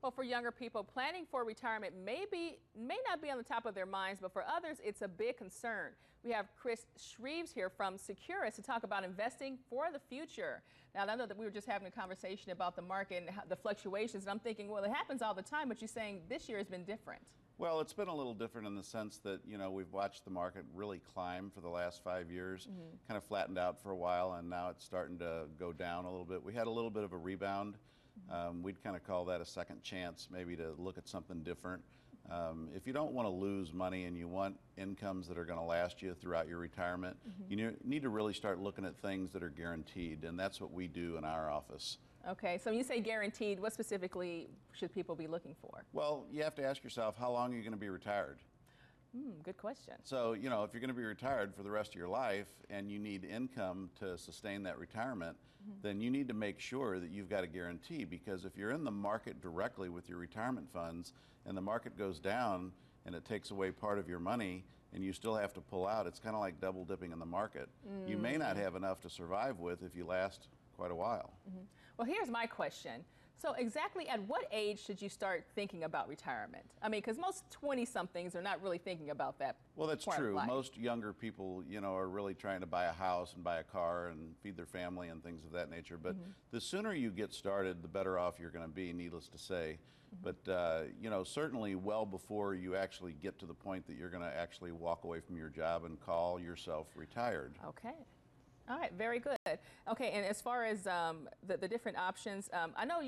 Well, for younger people, planning for retirement may not be on the top of their minds, but for others, it's a big concern. We have Chris Shreves here from Securus to talk about investing for the future. Now, I know that we were just having a conversation about the market and the fluctuations, and I'm thinking, well, it happens all the time, but you're saying this year has been different. Well, it's been a little different in the sense that, we've watched the market really climb for the last 5 years, kind of flattened out for a while, and now it's starting to go down a little bit. We had a little bit of a rebound. We'd kind of call that a second chance, maybe to look at something different. If you don't want to lose money and you want incomes that are going to last you throughout your retirement, you need to really start looking at things that are guaranteed, and that's what we do in our office. Okay, so when you say guaranteed, what specifically should people be looking for? Well, you have to ask yourself, how long are you going to be retired? Good question. So, if you're going to be retired for the rest of your life and you need income to sustain that retirement, then you need to make sure that you've got a guarantee, because if you're in the market directly with your retirement funds and the market goes down and it takes away part of your money and you still have to pull out, it's kind of like double dipping in the market. You may not have enough to survive with if you last quite a while. Well, here's my question. So exactly at what age should you start thinking about retirement? I mean, because most 20-somethings are not really thinking about that. Well, that's true. Most younger people, are really trying to buy a house and buy a car and feed their family and things of that nature. But the sooner you get started, the better off you're going to be, needless to say. But, certainly well before you actually get to the point that you're going to actually walk away from your job and call yourself retired. Okay. All right, very good. Okay, and as far as the different options, I know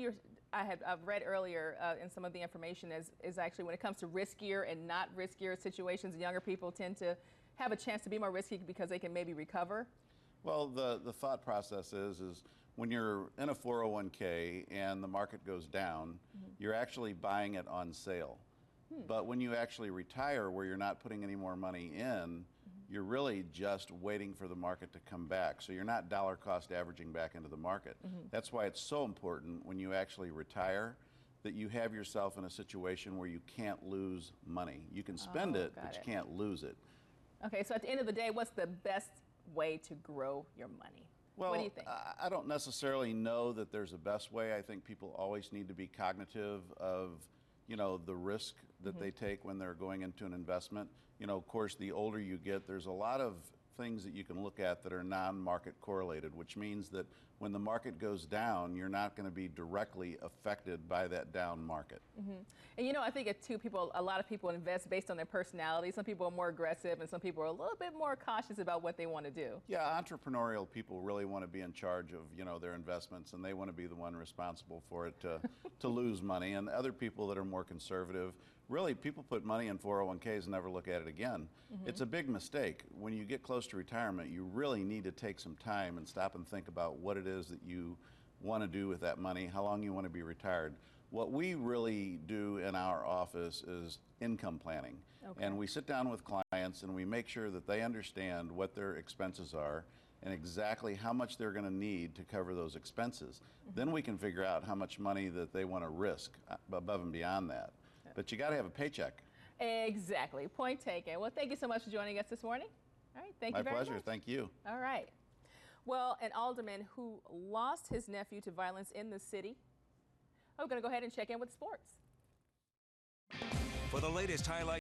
I've read earlier in some of the information is actually when it comes to riskier and not riskier situations, younger people tend to have a chance to be more risky because they can maybe recover. Well, the thought process is when you're in a 401k and the market goes down, you're actually buying it on sale. But when you actually retire, where you're not putting any more money in, you're really just waiting for the market to come back. So you're not dollar cost averaging back into the market. That's why it's so important when you actually retire that you have yourself in a situation where you can't lose money. You can spend it, but you can't lose it. Okay, so at the end of the day, what's the best way to grow your money? Well, what do you think? I don't necessarily know that there's a best way. I think people always need to be cognitive of the risk that they take when they're going into an investment. Of course, the older you get, there's a lot of things that you can look at that are non-market correlated, which means that when the market goes down, you're not going to be directly affected by that down market. And I think a lot of people invest based on their personality. Some people are more aggressive and some people are a little bit more cautious about what they want to do. Yeah, entrepreneurial people really want to be in charge of, their investments, and they want to be the one responsible for it to lose money. And other people that are more conservative, really, people put money in 401ks and never look at it again. It's a big mistake. When you get close to retirement, you really need to take some time and stop and think about what it is that you want to do with that money, how long you want to be retired. What we really do in our office is income planning. And we sit down with clients and we make sure that they understand what their expenses are and exactly how much they're going to need to cover those expenses. Then we can figure out how much money that they want to risk above and beyond that. But you got to have a paycheck. Exactly. Point taken. Well, thank you so much for joining us this morning. All right. Thank you very much. My pleasure. Thank you. All right. Well, an alderman who lost his nephew to violence in the city. We're going to go ahead and check in with sports. For the latest highlights